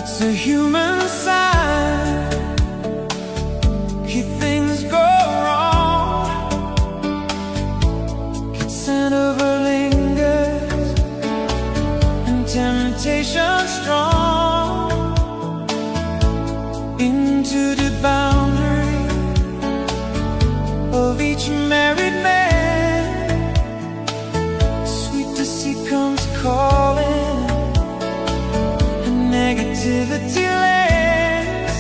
It's a human sign. If things go wrong, consent overlingers and temptation strong into the boundary of each married man. Sweet deceit comes calling, and negativity lands.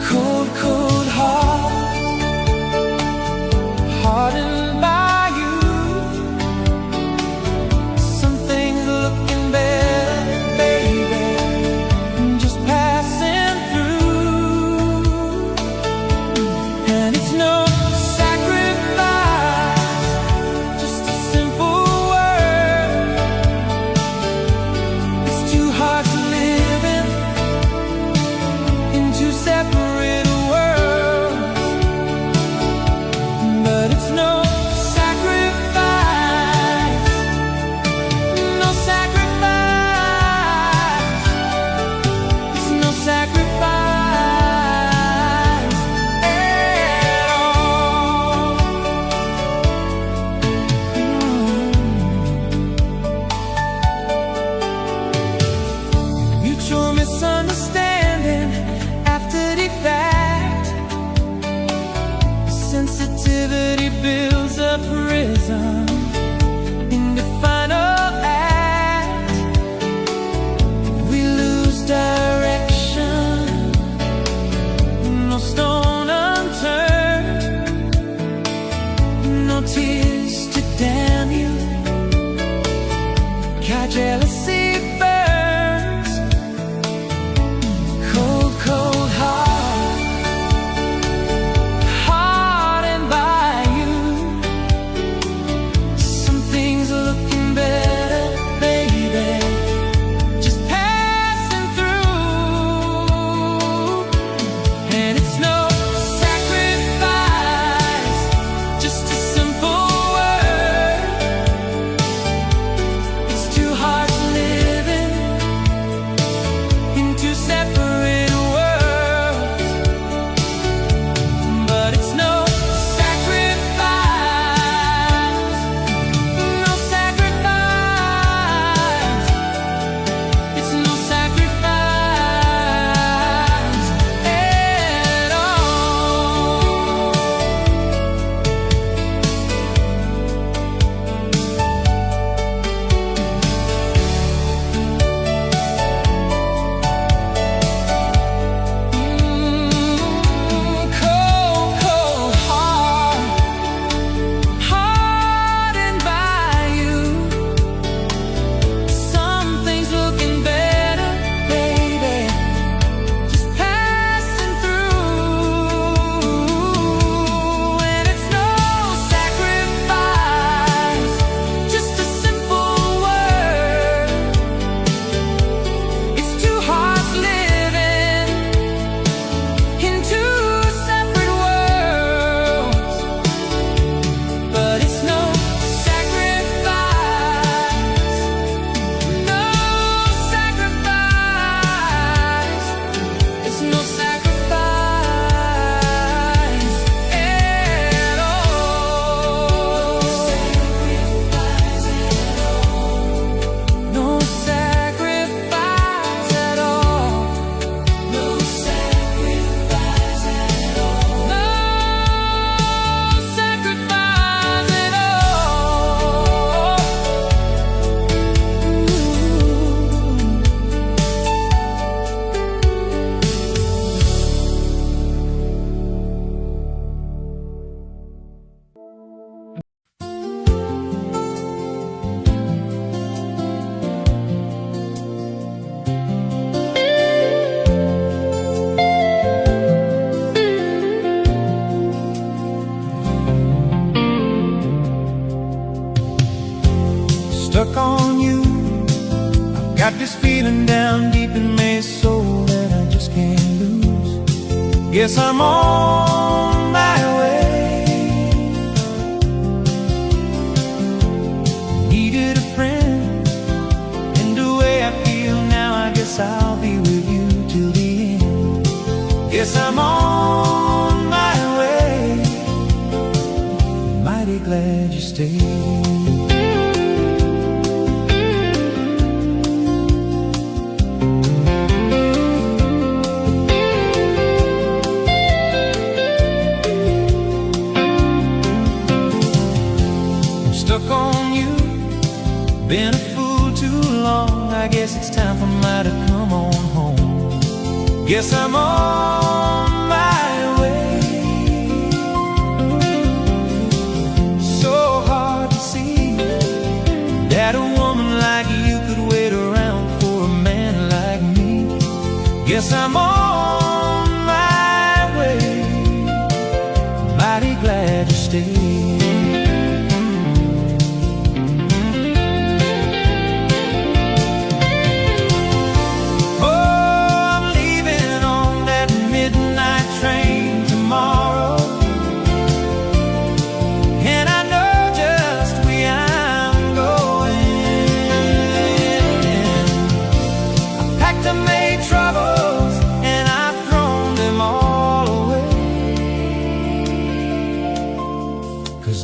Cold, cold heart, hardened by you. Some things looking better, baby, just passing through. And it's no sacrifice, just a simple word. It's two hearts living in two separate worlds. But it's no sacrifice, no sacrifice. It's no sacrifice at all. Mutual misunderstanding after the fact. Sensitivity builds a prison in the final act. We lose direction, no stone unturned, no tears to damn you. Car jealousy burns. Cold, cold heart, hardened by you. Some things looking better, baby, just passing through. And it's no sacrifice, just a simple word. It's two hearts living in two separate worlds. But it's no sacrifice, no sacrifice. It's no sacrifice at all. Cold, cold heart, hardened by you. Some things looking better, baby, just passing through. And it's no sacrifice, just a simple word. It's two hearts living in two separate worlds. But it's no sacrifice, no sacrifice. It's no sacrifice at all. No sacrifice at all. No sacrifice at all. No sacrifice at all. Stuck on you, I've got this feeling down deep in my soul that I just can't lose. Guess I'm on my way. Needed a friend, and the way I feel now, I guess I too long. I guess it's time for me to come on home. Guess I'm on my way. So hard to see that a woman like you could wait around for a man like me. Guess I'm on my way. Mighty glad you stayed.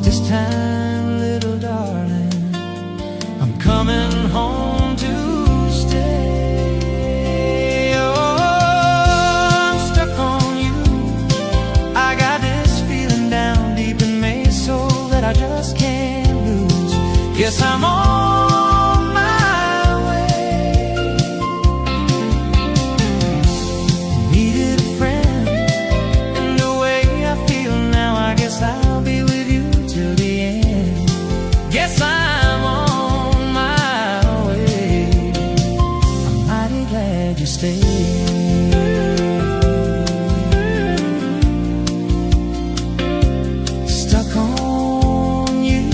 This time, little darling, I'm coming home to stay. Oh, I'm stuck on you. I got this feeling down deep in my soul that I just can't lose. Guess I'm on my way. Needed a friend, and the way I feel now, I guess I'll be with you till the end. Guess I'm on my way. I'm mighty glad you stayed. Stuck on you.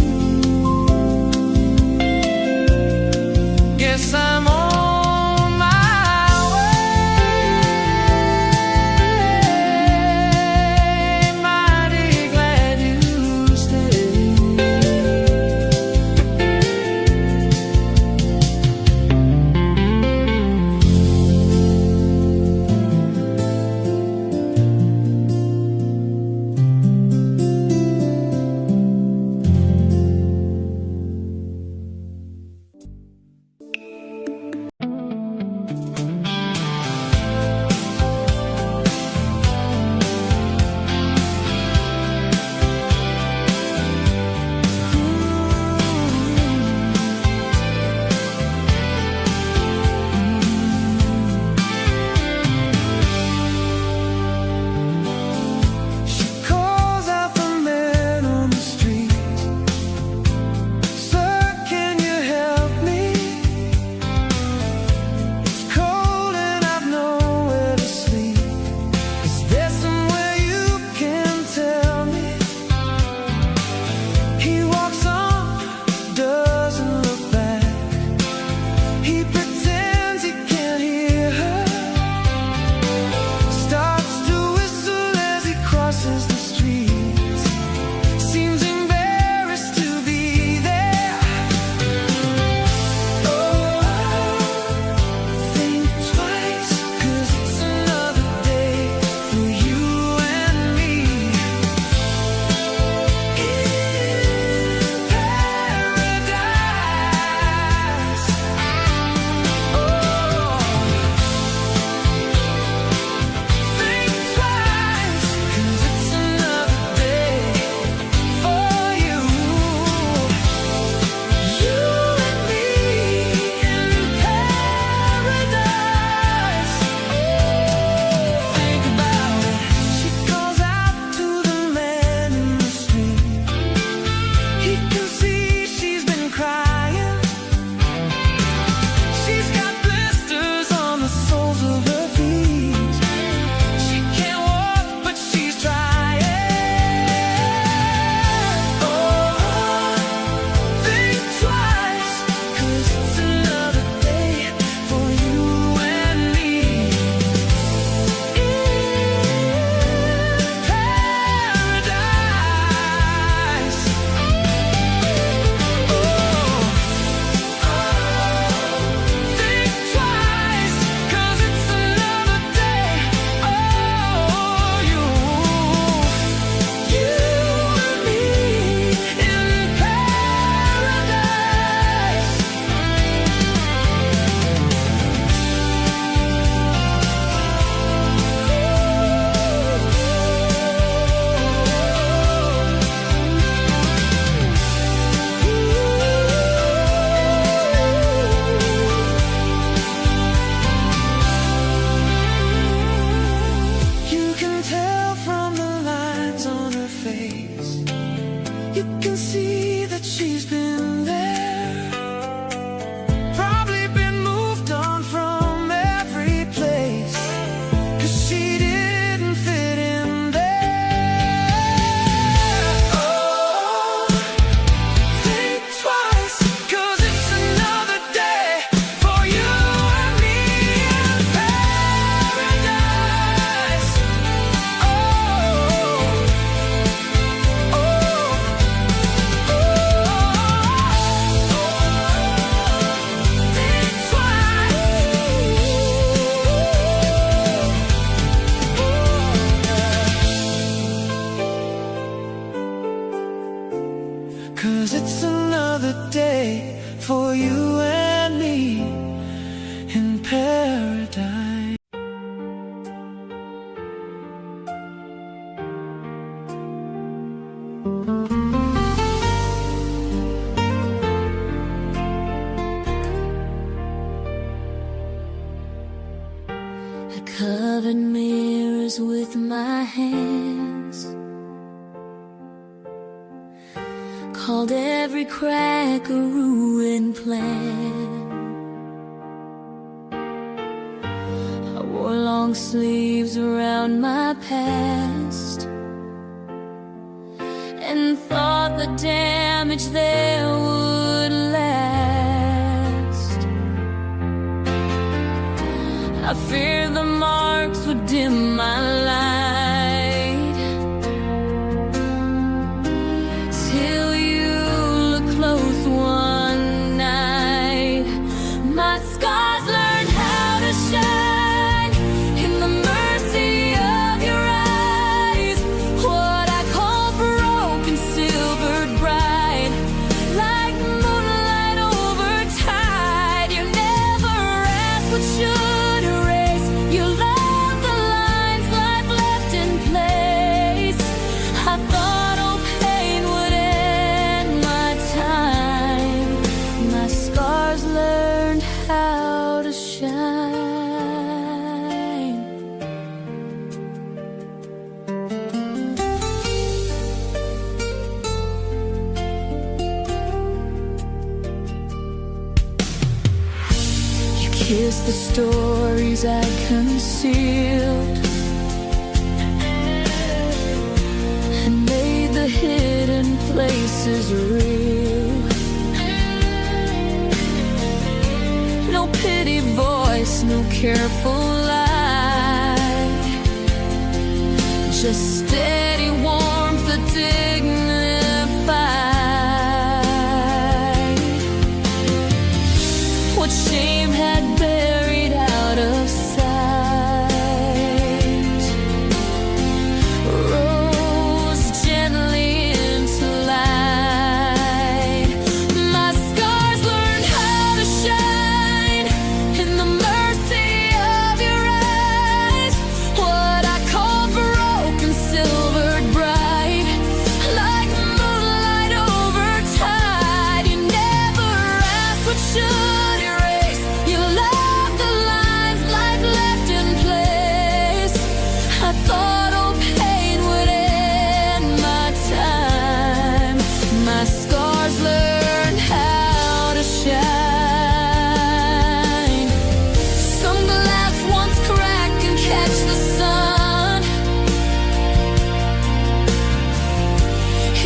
covered mirrors with my hands, called every crack a ruined plan. I wore long sleeves around my past and thought the damage there would last. I feared the marks would dim my light, till you looked close one night. My scars learned how to shine in the mercy of your eyes, what I call broken, silvered bright, like moonlight over tide. You never asked what should erase. You love the lines life left in place. I thought all pain would end my time. My scars learned how to shine. You kissed the stories I concealed and made the hidden places real. No pity voice, no careful lie, just steady warmth that dignified what shame had buried out of sight. Rose gently into light. My scars learned how to shine in the mercy of your eyes, what I call broken, silvered bright, like moonlight over tide. You never asked what should erase. You love the lines life left in place. I thought all pain would end my time. My scars learned how to shine. Some glass once crack and catch the sun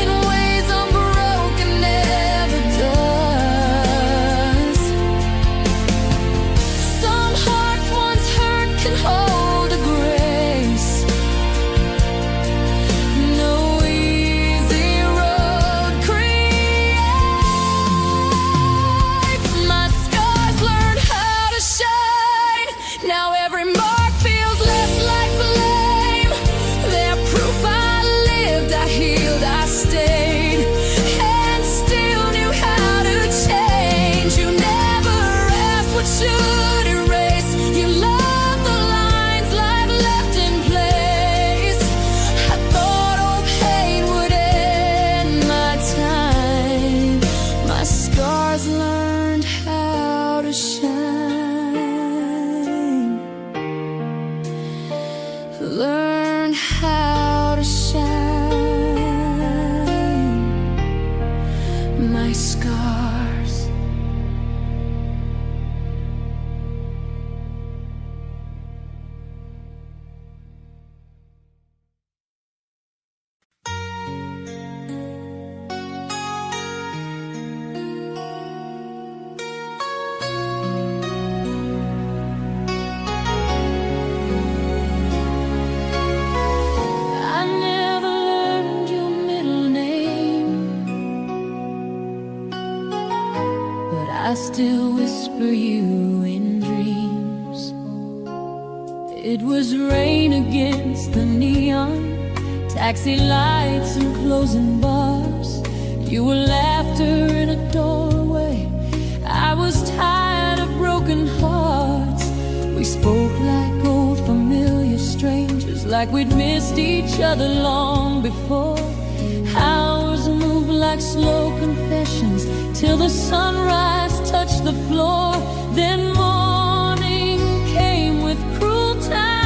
in ways unbroken never does. Some hearts once hurt can hold a grace. No easy road creates. My scars learned how to shine. Now every mark feels less like blame. They're proof I lived, I healed, I stayed, and still knew how to change. You never asked what should erase. You love the lines life left in place. I thought all pain would end my time. My scars learned how to shine. Learn how to shine. My scars. I never learned your middle name, but I still whisper you in dreams. It was rain against the neon, taxi lights and closing bars. You were laughter in a doorway. I was tired of broken hearts. We spoke like old familiar strangers, like we'd missed each other long before. Hours moved like slow confessions till the sunrise touched the floor. Then morning came with cruel time.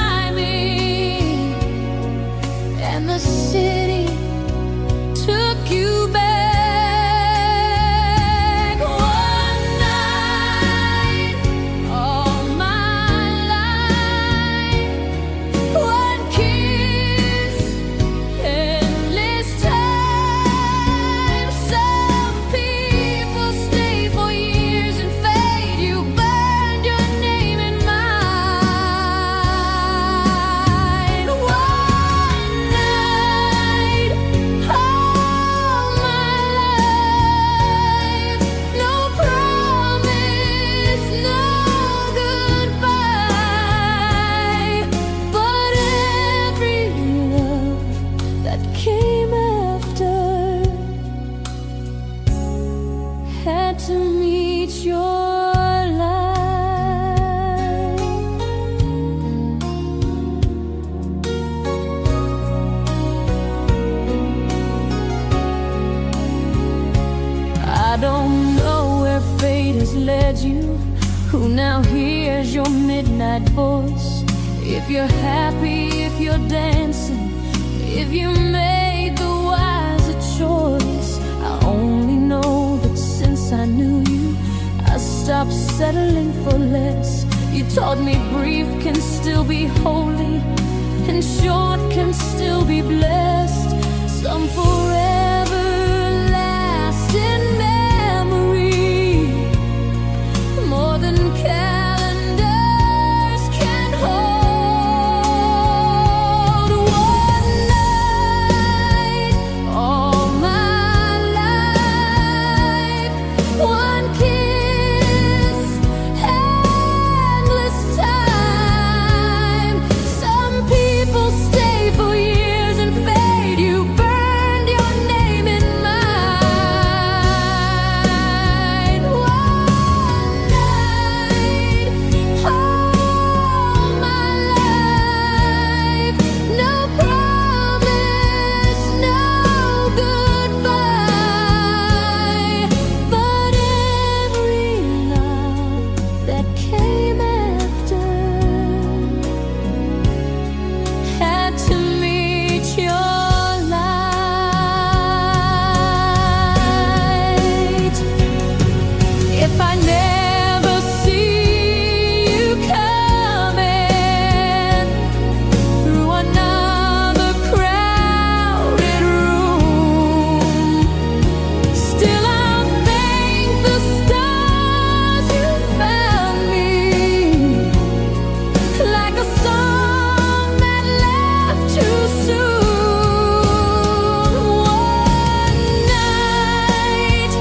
Who now hears your midnight voice? If you're happy, if you're dancing, if you made the wiser choice. I only know that since I knew you, I stopped settling for less. You taught me brief can still be holy, and short can still be blessed. Some forever lasting memory, more than calendars can hold. One night, all my life, one kiss, endless time. Some people stay for years and fade. You burned your name in mine. One night, all my life, no promise, no goodbye, but every love that came after had to meet your light. If I never see you coming through another crowded room, still I'll thank the stars you found me, like a song that left too soon. One night,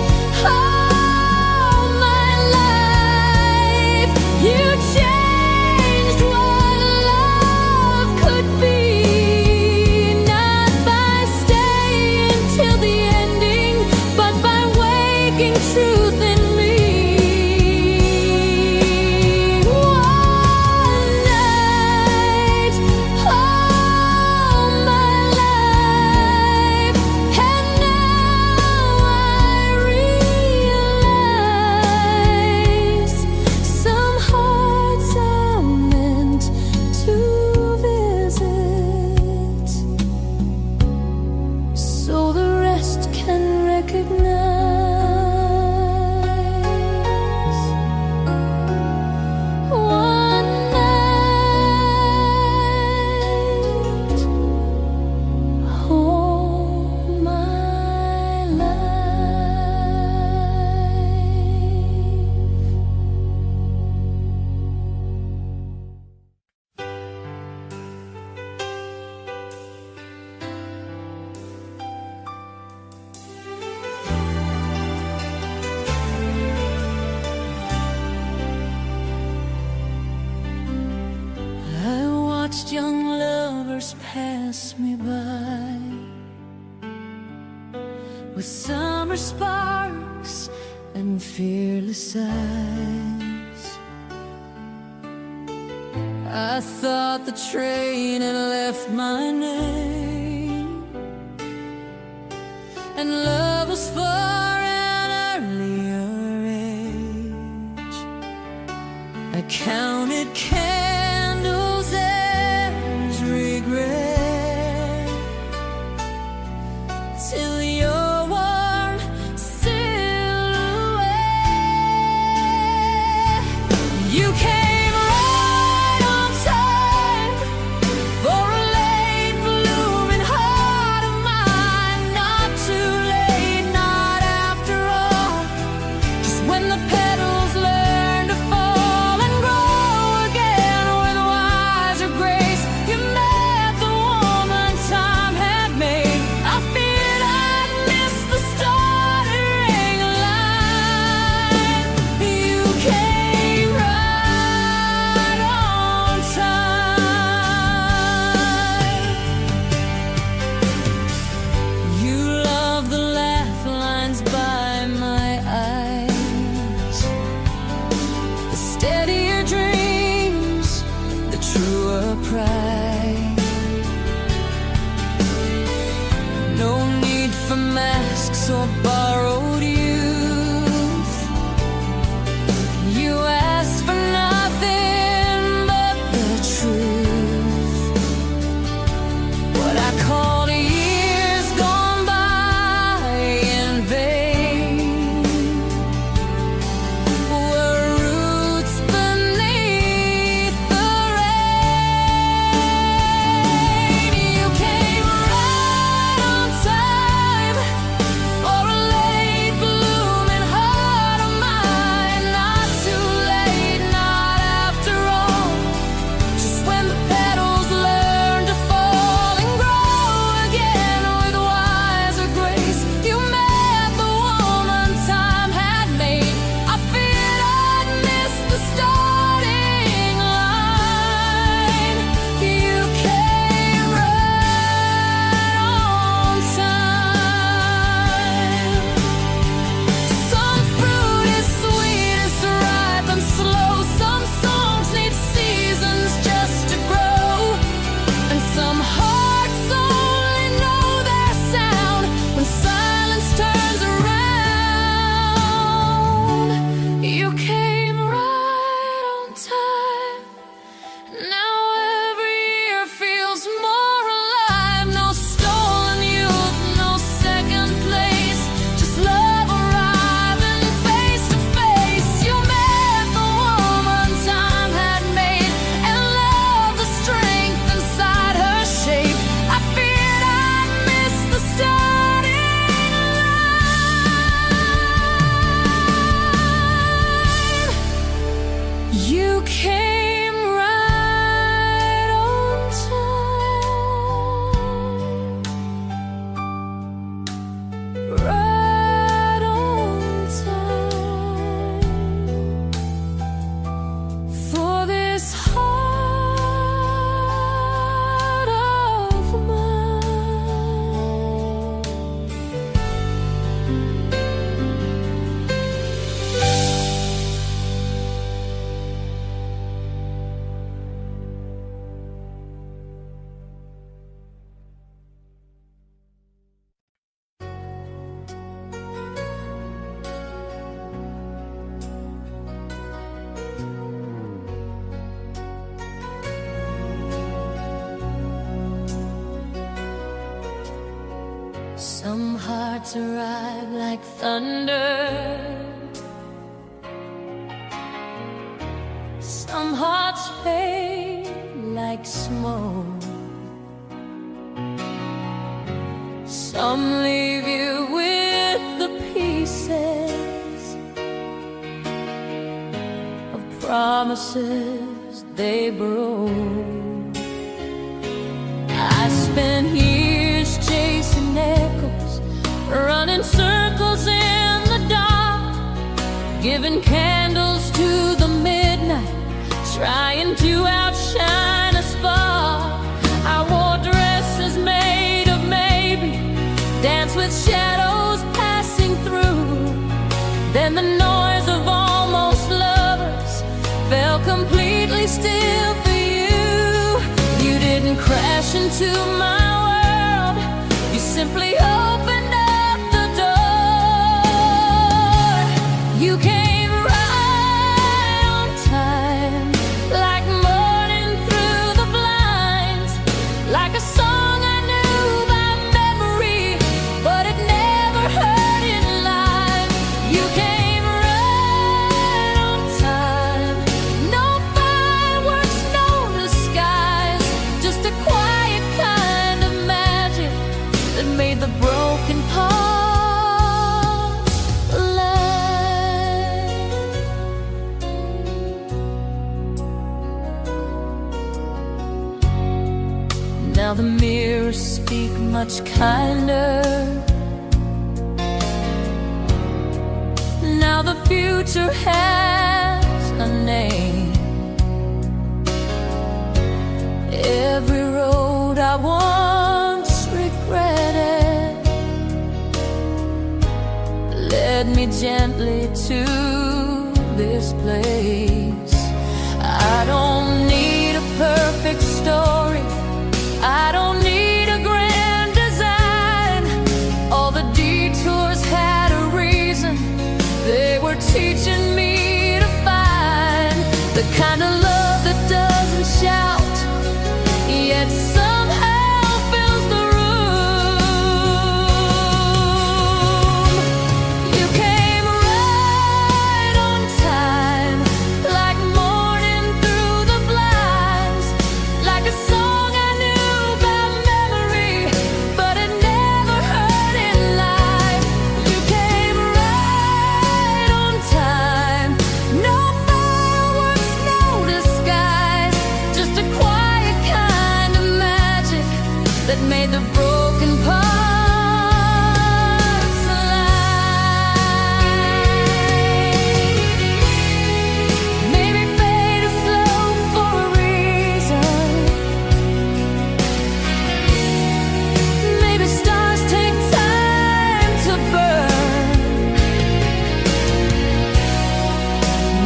all my life, you changed what love could be, not by staying till the ending, but by waking truth in me. One night, all my life, and now I realize some hearts are meant to visit, so the rest can recognize. One night, all my I watched young lovers pass me by with summer sparks and fearless eyes. I thought the train had left my name, and love was for an earlier age. I counted candles as regret till your warm silhouette. You came right on time for a late blooming heart of mine. Not too late, not after all. Just when the petals learn to fall and grow again. You came right on time, right on time, for this heart of mine. Some hearts arrive like thunder, some hearts fade like smoke, some leave you with the pieces of promises they broke. I spent years chasing echoes, running circles in the dark, giving candles to the midnight, trying to outshine a spark. I wore dresses made of maybe, danced with shadows passing through. Then the noise of almost lovers fell completely still for you. You didn't crash into my world, you simply opened up the door. You came right on time, like morning through the blinds, like a song I knew by memory, but it never heard in live. You came right on time, no fireworks, no disguise, just a quiet kind of magic that made the broken parts alive. Now the mirrors speak much kinder. Now the future has a name. Every road I once regretted led me gently to this place. I don't need a perfect story, I don't need a grand design. All the detours had a reason, they were teaching me to find the kind of love that doesn't shout, yet somehow fills the room. You came right on time, like morning through the blinds, like a song I knew by memory, but it never heard in live. You came right on time, no fireworks, no disguise, just a quiet kind of magic that made the broken parts alive. Maybe fate is slow for a reason, maybe stars take time to burn,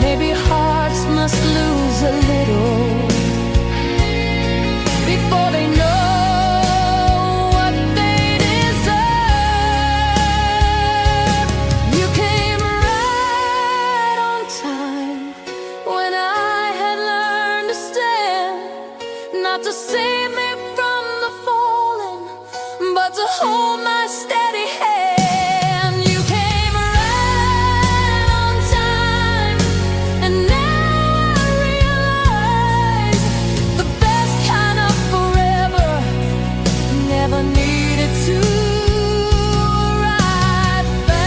maybe hearts must lose a little before they know what they deserve. You came right on time, when I had learned to stand, not to save me from the falling, but to hold my steady hand. You came right on time, and now I realize the best kind of forever never needed to arrive fast.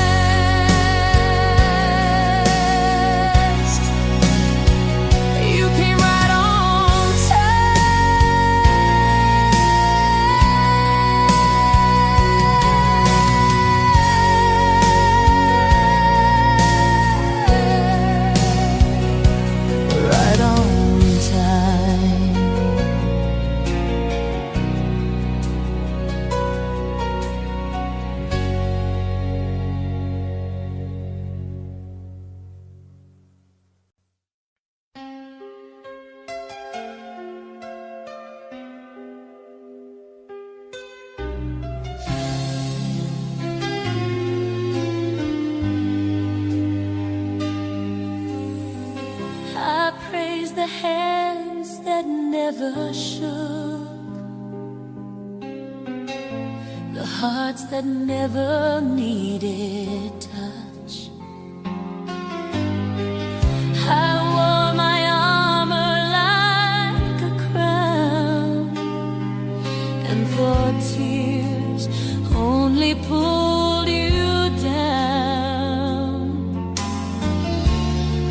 memories, the hands that never shook, the hearts that never needed touch. I wore my armor like a crown, and thought tears only pulled you down.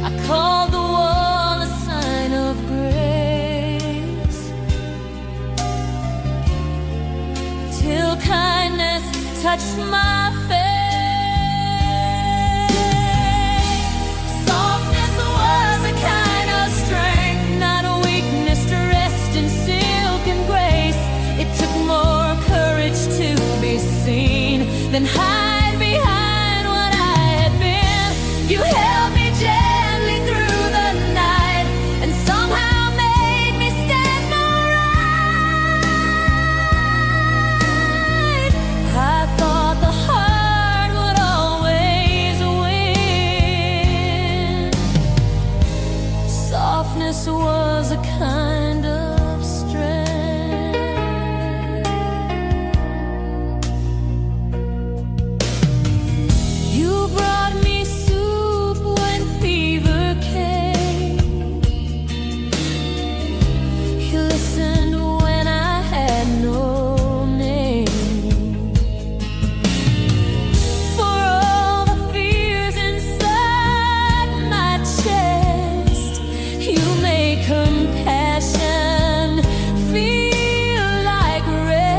I called the wall a sign of grace, till kindness touched my face. Softness was a kind of strength, not a weakness dressed in silk and grace. It took more courage to be seen than hide behind what I had been. You held me gently through the night, and somehow made me stand more right. I thought the heart would always win. Softness was a kind of strength. You brought me soup when fever came. You listened when I had no name. For all the fears inside my chest, you made compassion feel like rest.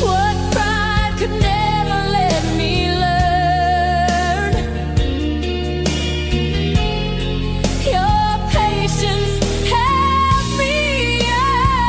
What pride could never let me learn, your patience helped me earn.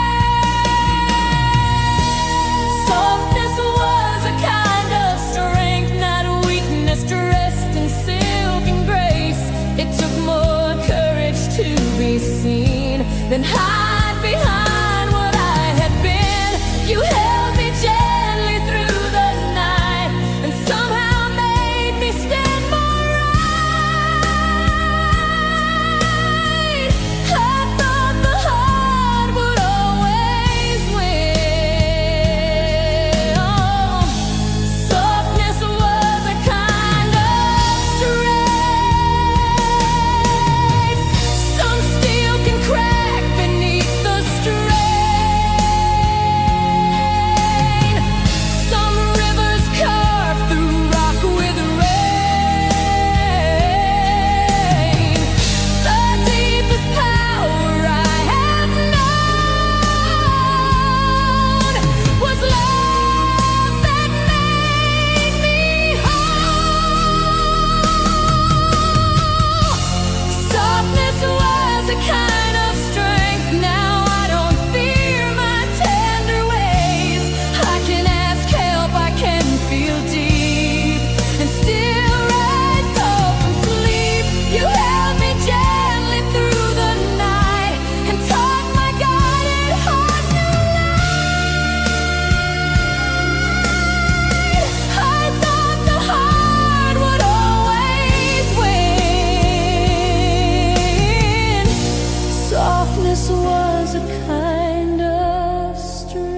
Softness was a kind of strength, not a weakness dressed in silk and grace. It took more courage to be seen than hide behind what I had been. You held me gently through the night, and somehow made me stand more right. I thought the heart would always win. Softness was a kind of strength. Some steel can crack beneath the strain. Some rivers carve through rock with rain. The deepest power I have known was love that made me whole. Softness was a kind of strength. Now I don't fear my tender ways. I can ask help, I can feel deep, and still rise tall from sleep. You held me gently through the night, and taught my guided heart new light. I thought the heart would always win. Softness was a kind of strength,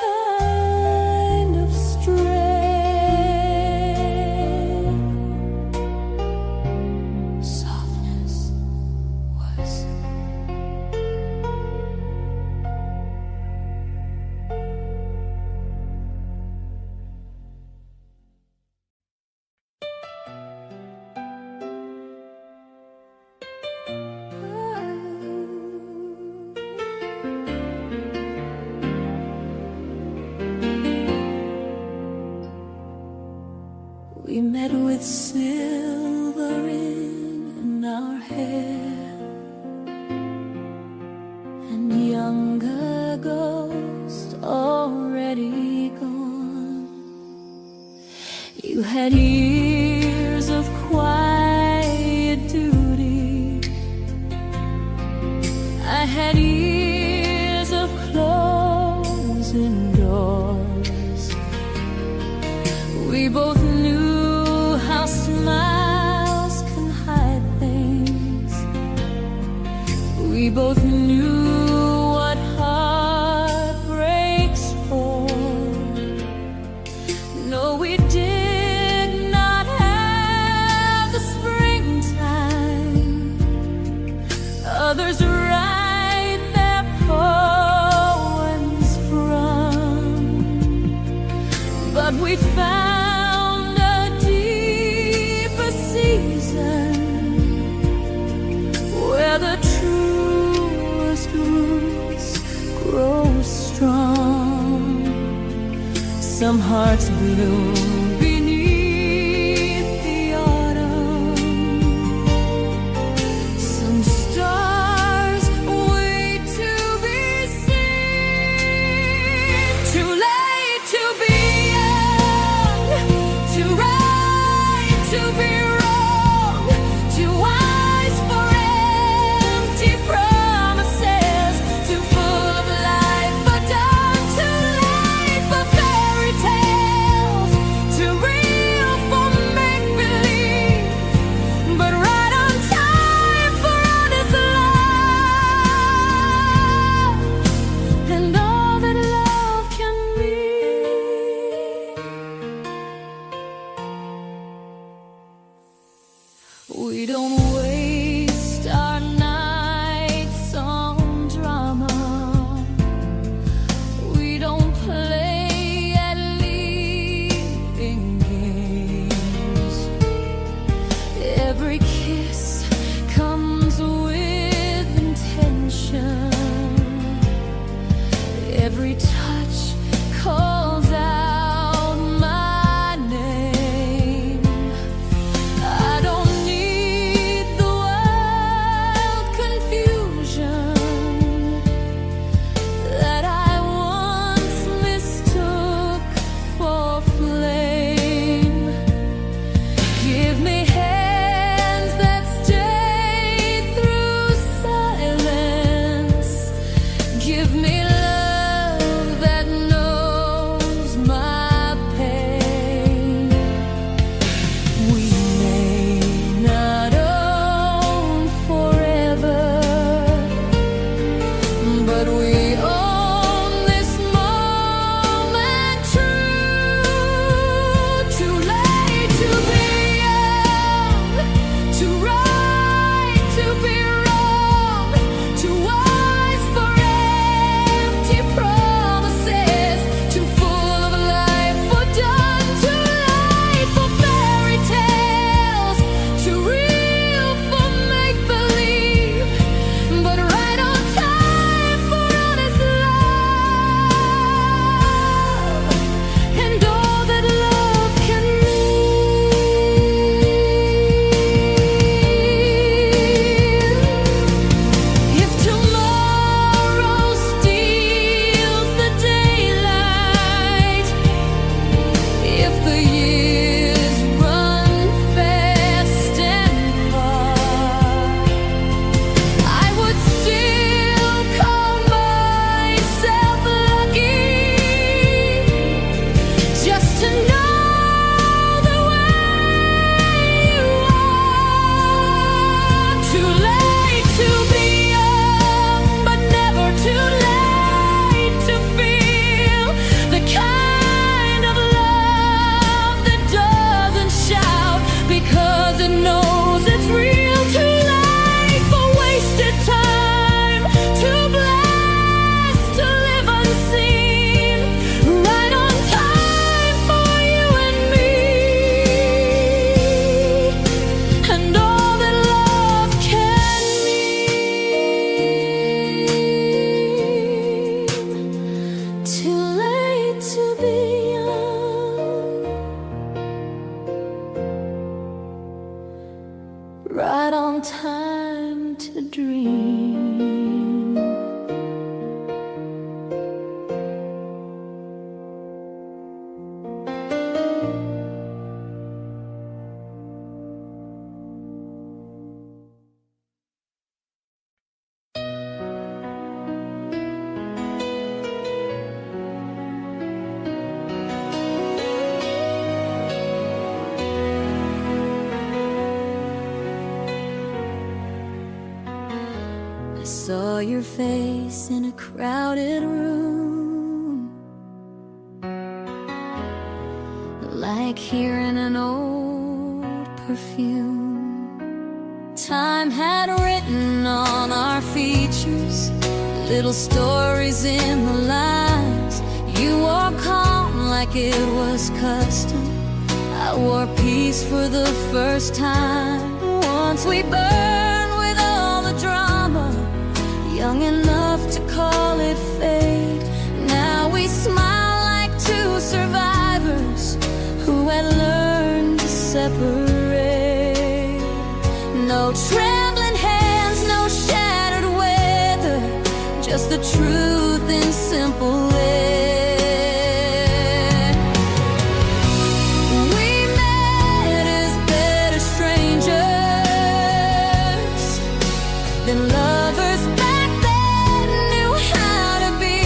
kind of strength. Softness was. We met with silver in our hair, and younger ghost already gone. You had years of quiet duty, I had years of closing doors. We both knew Some hearts bloom beneath the autumn. Some stars wait to be seen. Too late to be young, too right to be wrong, too wise for empty promises, too full of life but done too late for fairy tales, too real for make-believe, but right on time for honest love, and all that love can be. We don't waste our nights on drama. We don't play at leading games. Every kiss comes with intention. Every touch calls out my name. I don't need the wild confusion that I once mistook for flame. Give me hands that stay through silence. Give me love that knows my pain. We may not own forever, but we own this moment true. Too late to be young, too right to be wrong, too wise for empty promises, too full of life for done too late for fairy tales, too real for make-believe, but right on time for honest love, and all that love can mean. If tomorrow steals the daylight, if the years run fast and far, I would still call myself lucky just to know the way you are. Too late to be young, but never too late to feel the kind of love that doesn't shout because it knows it's real. Too late for wasted time, too blessed to live unseen. Right on time for you and me, and all that love can mean. Too late to be young, right on time to dream. I saw your face in a crowded room, like hearing an old perfume. Time had written on our features little stories in the lines. You wore calm like it was custom. I wore peace for the first time. Once we burned with all the drama, young enough to call it fate. Now we smile like two survivors, separate. No trembling hands, no shattered weather, just the truth in simple ways. We met as better strangers than lovers back then knew how to be.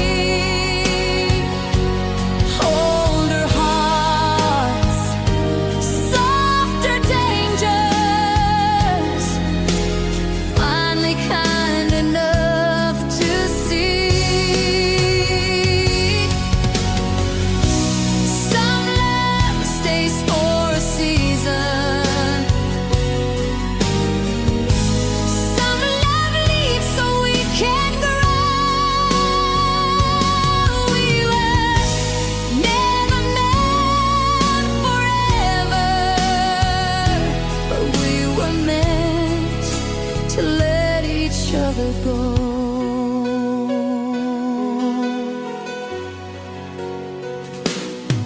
Older hearts, softer dangers, finally kind enough to see. Some love stays for a season, some love leaves so we can grow. We were never meant forever, but we were meant to let each other go.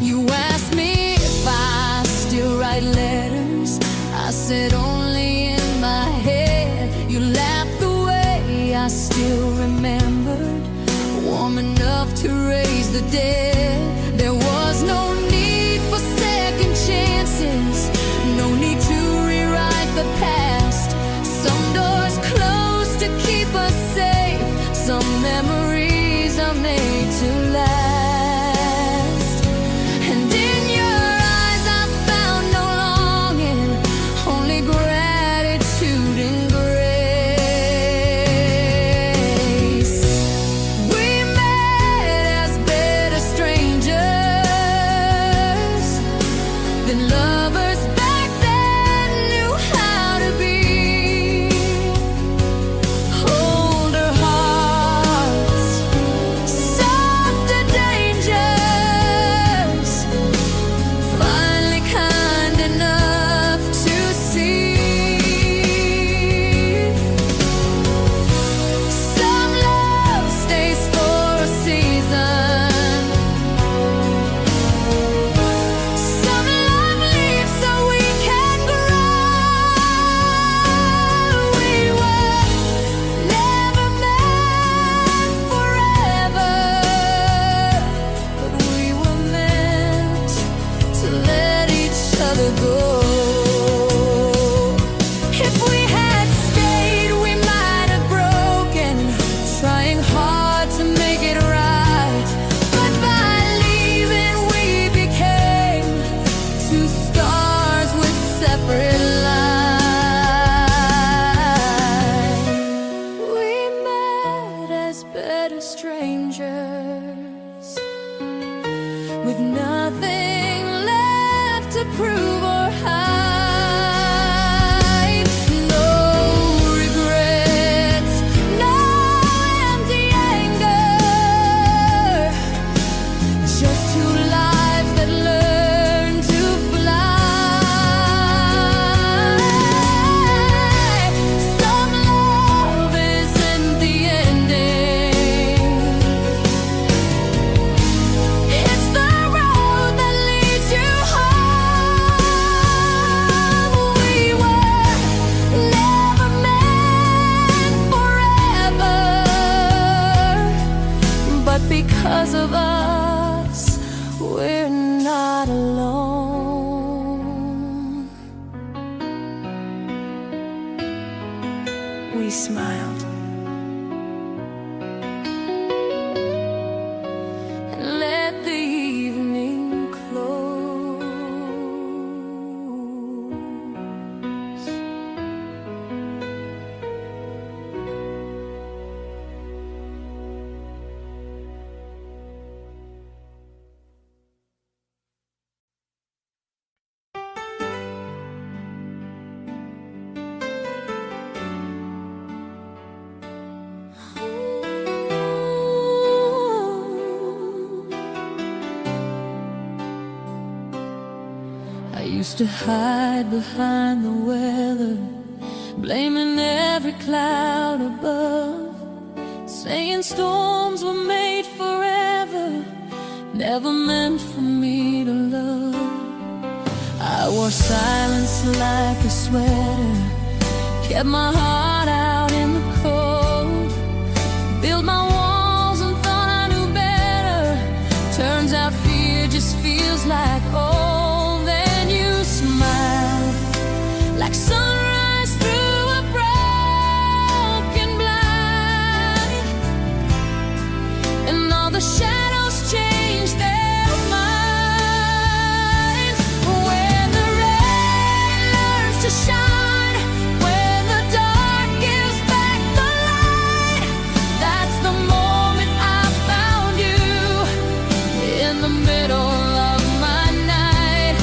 You asked me if I still write letters. I said only in my head. You laughed the way I still remembered, warm enough to raise the dead. There was no need for second chances, no need to rewrite the past. Some doors closed to keep us safe, some memories are made to last. And in your eyes I found no longing, only gratitude and grace. We met as better strangers than lovers back then knew how to be. Older hearts, softer dangers, finally kind enough to see. Some love stays for a season, some love leaves so we can grow. We were never meant forever, but we were meant to let each other go. If we had stayed, we might have broken, trying hard to make it right. But by leaving, we became two stars with separate lives. We met as better strangers, with nothing left to prove or hide. No regrets, no empty anger, just two lives that learn to fly. Some love isn't the ending, it's the road that leads you home. We were never meant forever, but because of us, we're not alone. We smiled and let the evening close. I used to hide behind the weather, blaming every cloud above, saying storms were made forever, never meant for me to love. I I wore silence like a sweater, kept my heart out in the cold, built my walls and thought I knew better. Turns out fear just feels like old. Then you smiled like sunrise through a broken blind, and all the shadows changed their minds. When the rain learns to shine, when the dark gives back the light, that's the moment I found you in the middle of my night.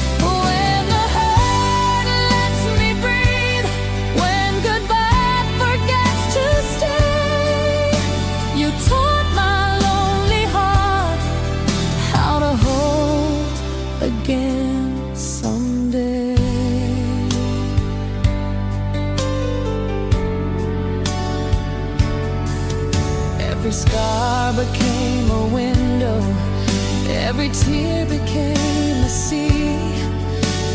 When the hurt lets me breathe, when goodbye forgets to stay, you taught my lonely heart how to hold again someday. Every scar became a window, every tear became a sea,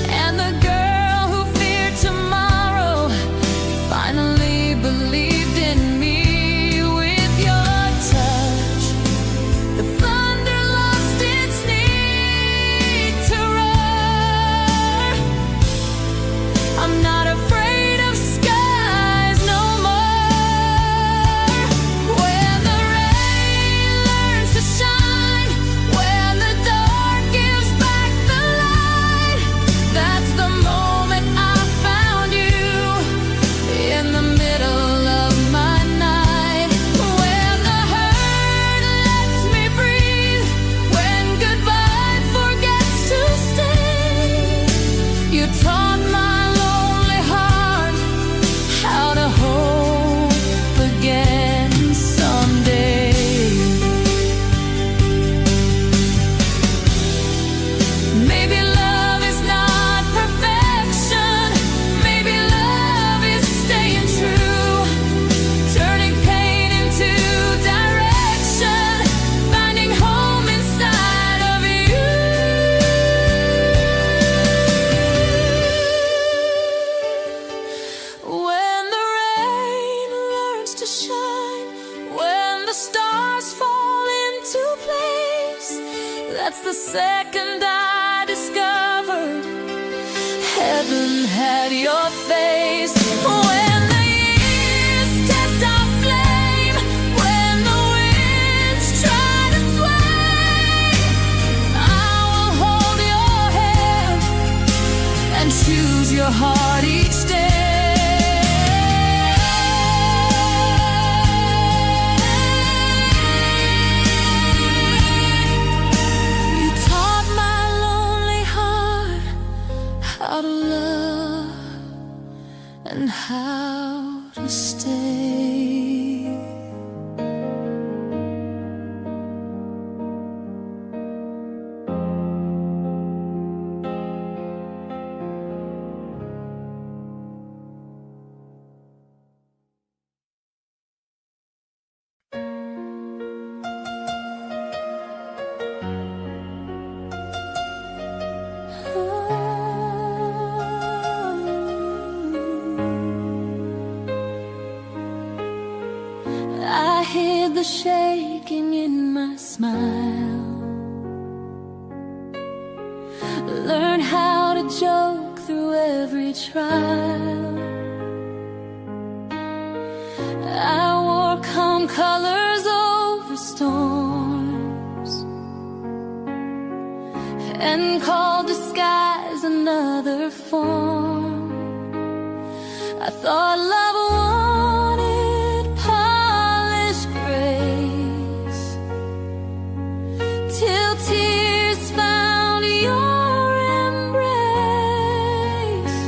and the girl who feared tomorrow finally believed in me. With your touch, the thunder lost its need to roar. I'm not afraid of skies no more. When the rain learns to shine, when the dark gives back the light, that's the moment I found you in the middle of my night. When the hurt lets me breathe, when goodbye forgets to stay, you taught my lonely heart how to hope again someday. Maybe love is not perfection, maybe love is staying true, turning pain into direction, finding home inside of you. When the rain learns to shine, when the stars fall into place, that's the second I discovered heaven had your face. When the years test our flame, when the winds try to sway, I will hold your hand and choose your heart each day. You taught my lonely heart how to love and how to stay. I hid the shaking in my smile, learn how to joke through every trial. I wore calm colors over storms and called disguise another form. I thought love wanted polished grace, till tears found your embrace.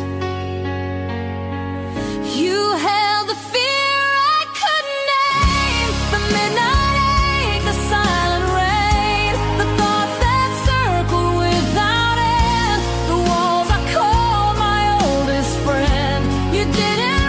You held the fear I couldn't name, the midnight ache, the silent rain, the thoughts that circled without end, the walls I called my oldest friend. You didn't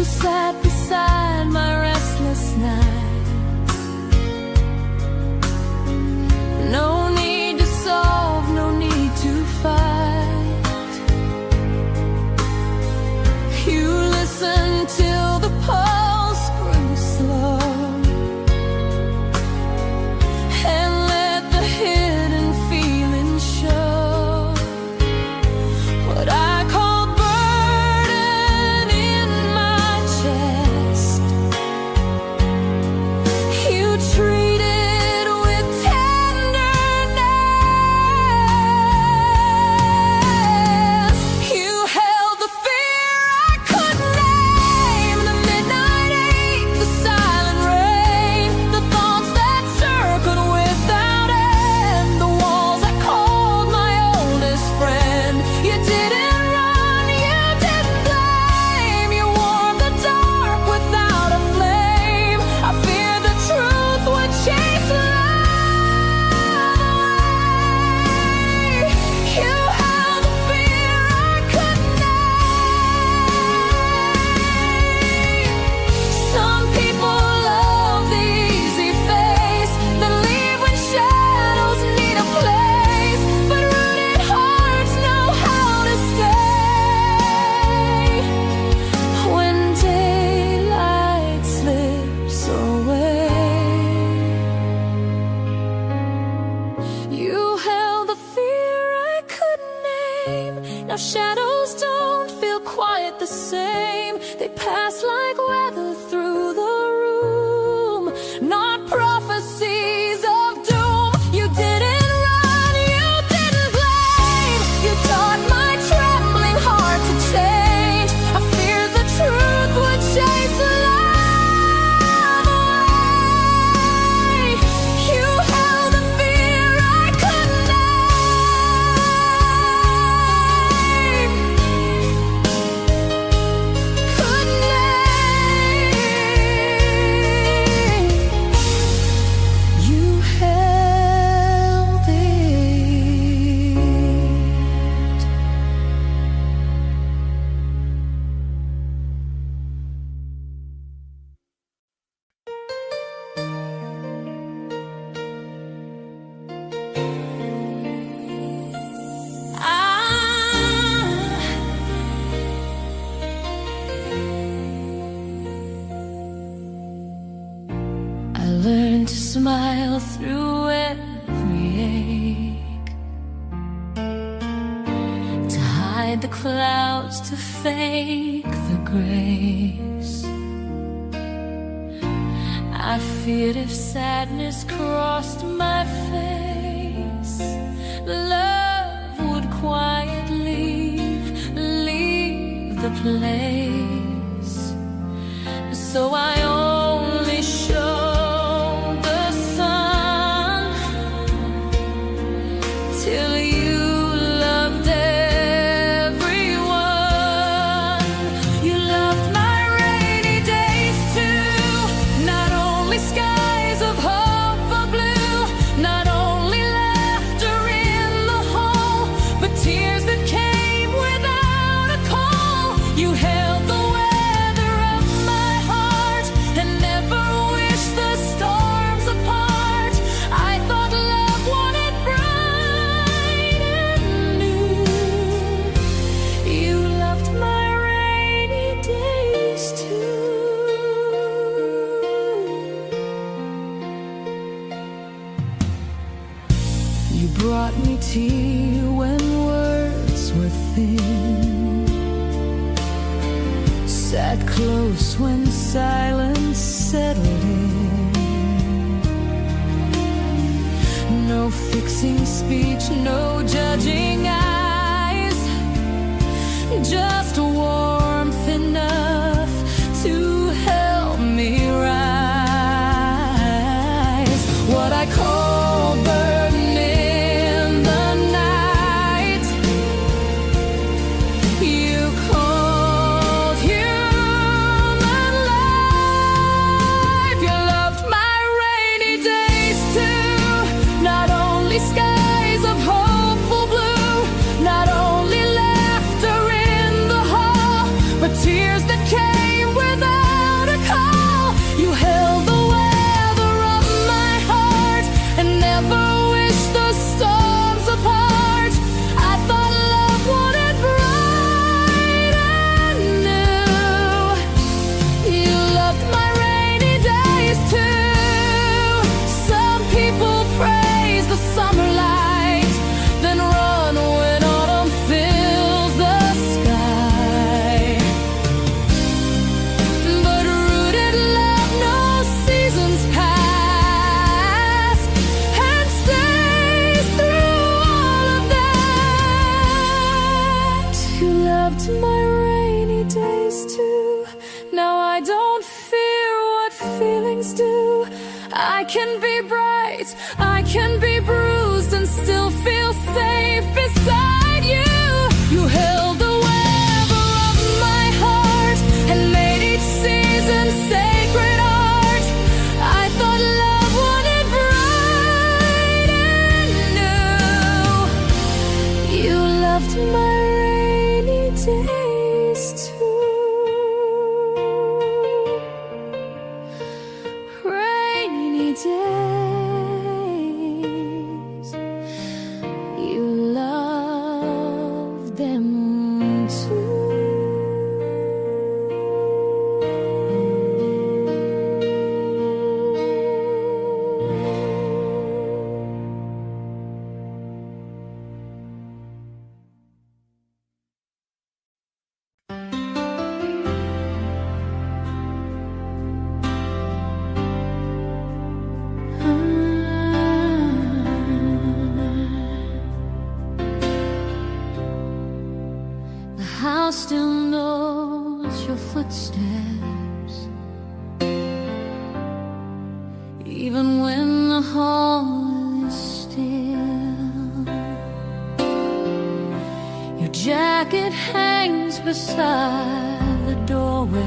sat beside my restless nights. No need to solve, no need to fight. You listened till the pulse grew slow, and let the hidden feelings show. What I call burden in my chest, you treated with tenderness. You held the fear I couldn't name, the midnight ache, the silent rain, the thoughts that circled without end, the walls I called my oldest friend. You didn't run, you didn't blame, you warmed the dark without a flame. I feared the truth would chase love away. You held the fear I couldn't name. Some people love the easy face, then leave when shadows need a place, but rooted hearts know how to stay when daylight slips away. You held the fear I couldn't name. Now shadows don't feel quite the same. They pass like weather through the room, not prophecies of doom. You didn't run, you didn't blame, you taught my trembling heart to change. I feared the truth would chase love away. You held the fear I couldn't name, couldn't name. You held it. I learned to smile through every ache, to hide the clouds, to fake the grace. I feared if sadness crossed my face, love would quietly leave the place. So I only showed the sun till you loved everyone. You loved my rainy days too, not only skies of hope for blue, not only laughter in the hole, but tears that came without a call. You held the weather of my heart and never wished the storms apart. I thought love wanted bright and new. You loved my rainy days too. You brought me tea when words were thin, sat close when silence settled in. No fixing speech, no judging eyes, just warmth enough to help me rise. What I call burden in the night, you called human life. You loved my rainy days too, not only skies of hope I don't fear what feelings do. I can be bright, I can be bruised, and still feel safe beside you. You held the weather of my heart and made each season sacred art. I thought love wanted bright and new. You loved my rainy days too. Rainy days, you loved them too. The house still knows your footsteps, even when the hall is still. Your jacket hangs beside the doorway,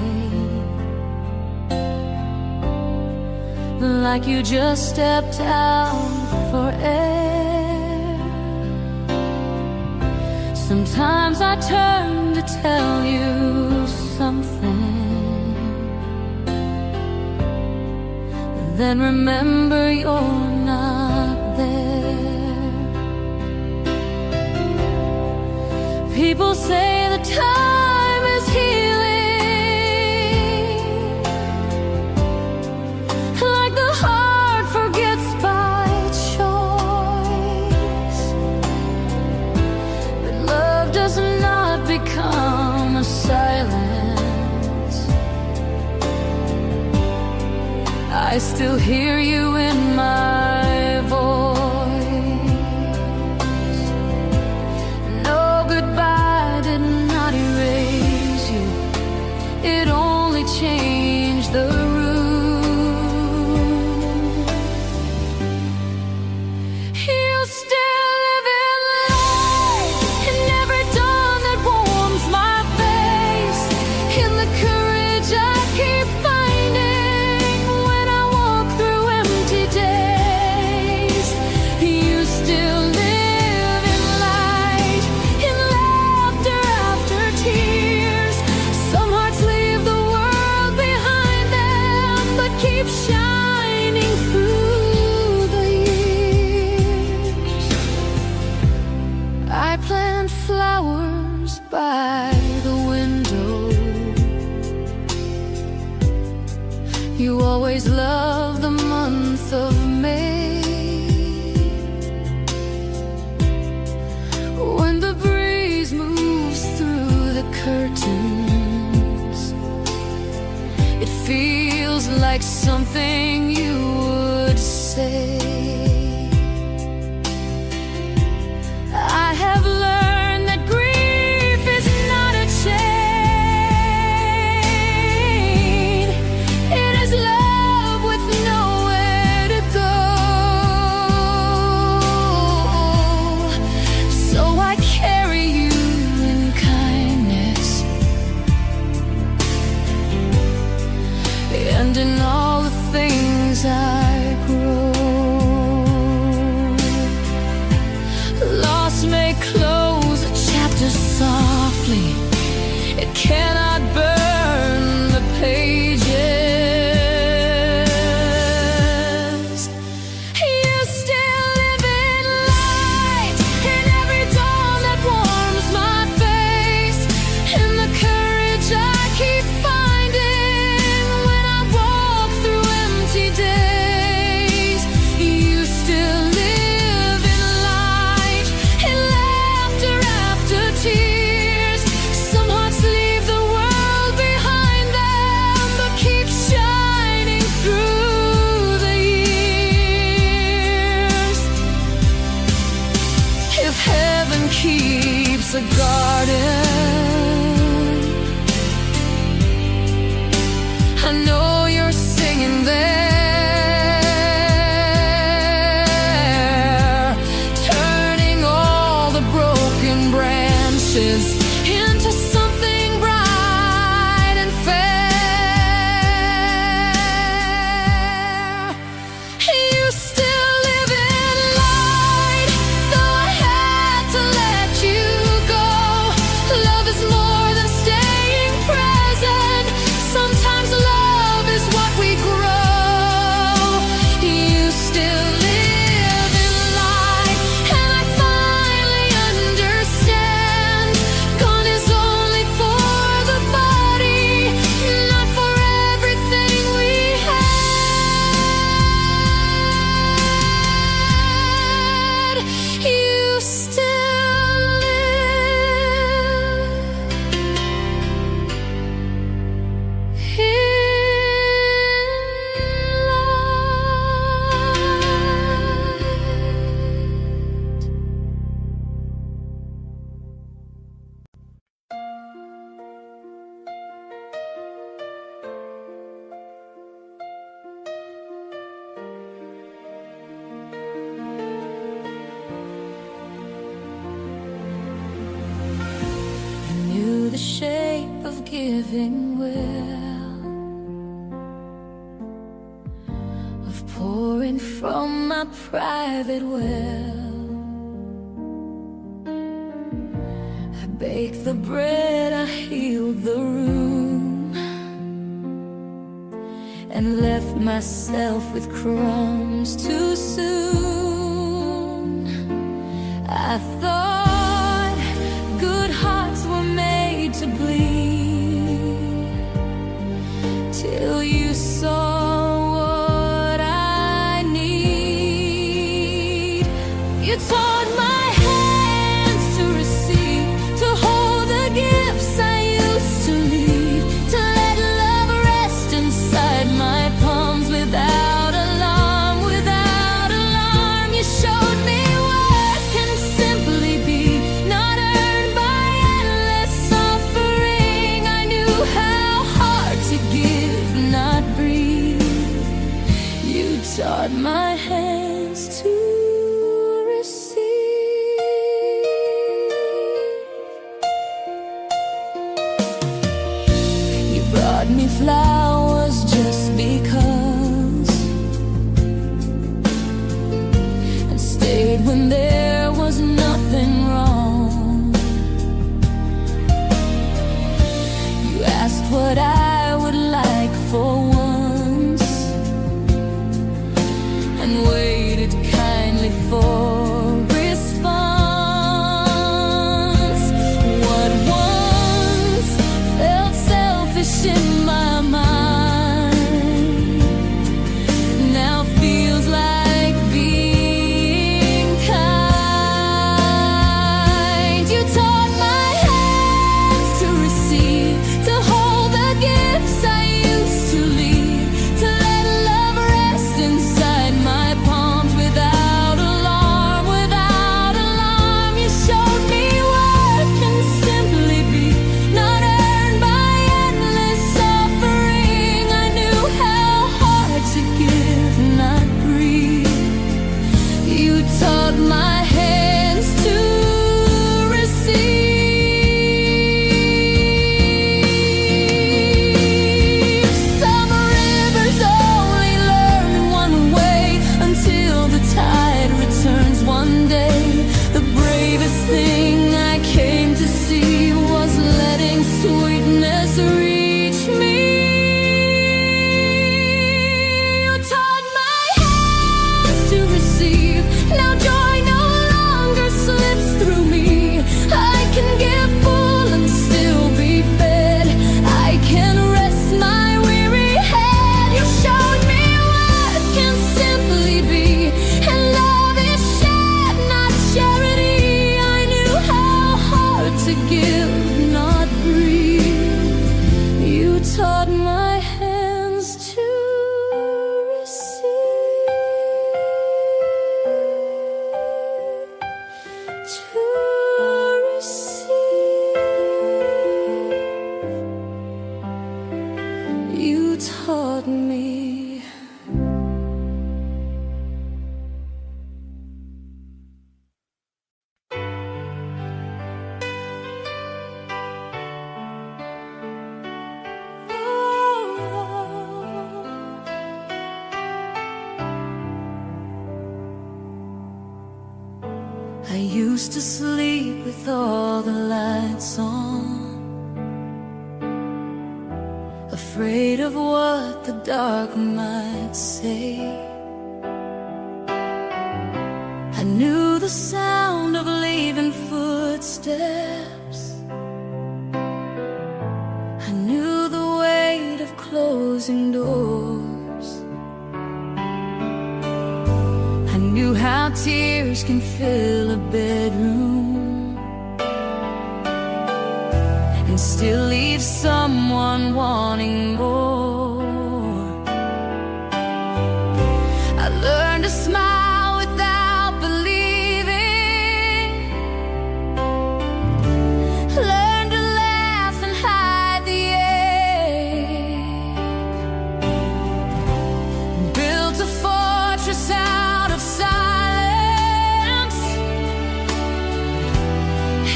like you just stepped out for air. Sometimes I turn to tell you something, then remember you're not there. People say the time is healing, like the heart forgets by choice. But love does not become a silence. I still hear you in my voice. No, goodbye did not erase you. It only changed the room. You still live in light, in every dawn that warms my face, in the courage I keep finding when I walk through empty days. You still live in light, in laughter after tears. Some hearts leave the world behind them, but keep shining through the years. I plant flowers by the window. You always love the month of May, when the breeze moves through the curtains. It feels like something you would say. I have learned that grief is not a chain. It is love with nowhere to go. So I carry you in kindness, and in all the things I grow. Loss may close a chapter softly, it cannot burn the pages. You still live in light, in every dawn that warms my face, in the courage I keep finding when I walk through empty days. You still live in light, in laughter after tears. Some hearts leave the world from my private well. I baked the bread, I healed the room, and left myself with crumbs too soon. I thought good hearts were made to bleed, till you saw what I need. You taught my hands to receive, to hold the gifts I used to leave, to let love rest inside my palms without alarm, without alarm. You showed me what can simply be, not earned by endless suffering. I knew how hard to give, not breathe. You taught my hands to receive. You brought me flowers just because, and stayed when there was nothing wrong. You asked what I would like for once, and waited kindly for response. What once felt selfish in my mind now feels like being kind. You taught my hands to receive, to hold the gifts I used to leave, to let love rest inside my palms without alarm, without alarm. You showed me what can simply be, not earned by endless suffering. I knew how hard to give, not breathe. You taught my hands to receive. Some rivers only learn one way, until the tide returns one day. The bravest thing I came to see was letting sweetness reach me. You taught my hands to receive. Now joy no longer slips through me. I can give full and still be fed. I can rest my weary head. You showed me what can simply be, and love is shared, not charity. I knew how hard to give, not breathe. You taught my hands to receive, to receive. You taught me. I used to sleep with all the lights on, afraid of what the dark might say. I knew the sound of leaving footsteps, I knew the weight of closing doors. I knew how tears can fill a bedroom and still leave someone wanting more. I learned to smile without believing, learned to laugh and hide the ache, built a fortress out of silence.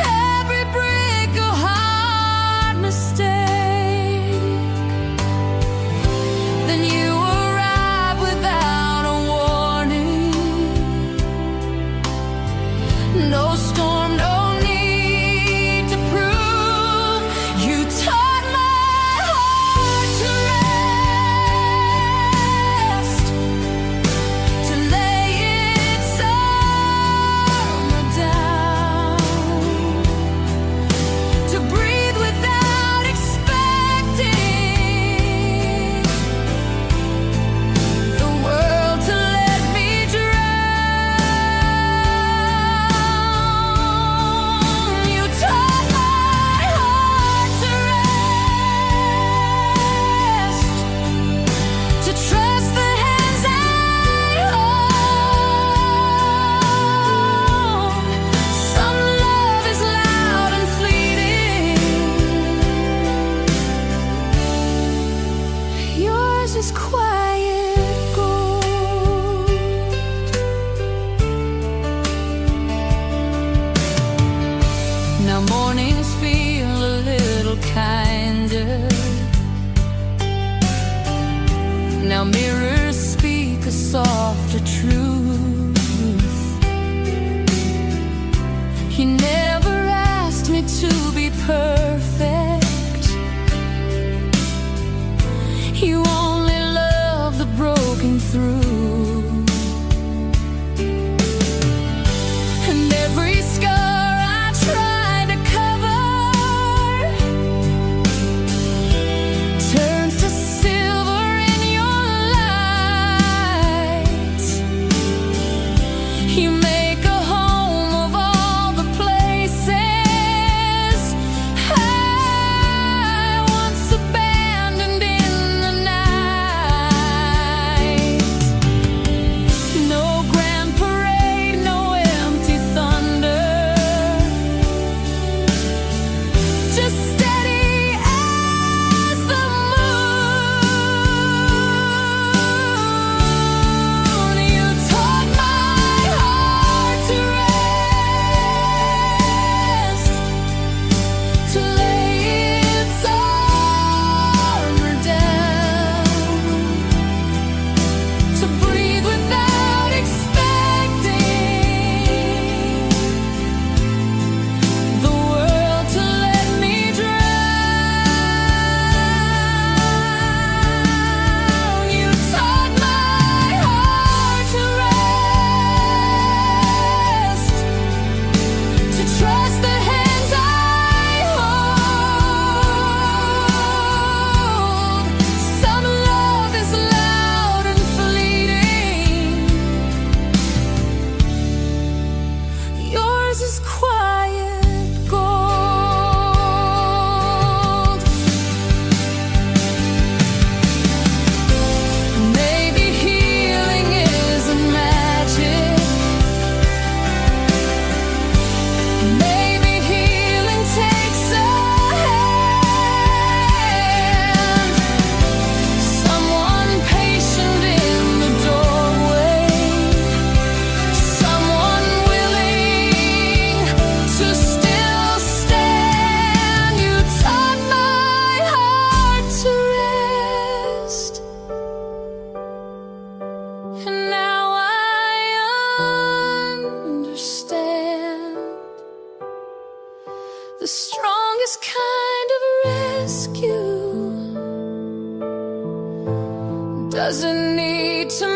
Every brick a hard mistake. Then you arrive without a warning. yours is quiet gold. Now mornings feel a little kinder. Now mirrors speak a softer truth. You never asked me to be perfect. You only love the broken through. And every scar I tried to cover turns to silver in your light. You make a home of all the places I once abandoned in the night. No grand parade, no empty thunder, just steady as the moon. You taught my heart to rest, to lay its armor down, to breathe without expecting the world to let me drown. You taught my heart to rest, to trust the hands I hold. Some love is loud and fleeting. Yours is quiet gold. Maybe healing isn't magic. Maybe healing takes a hand. Someone patient in the doorway, someone willing to still stand. You taught my heart to rest, and now I understand. The strongest kind of rescue doesn't need to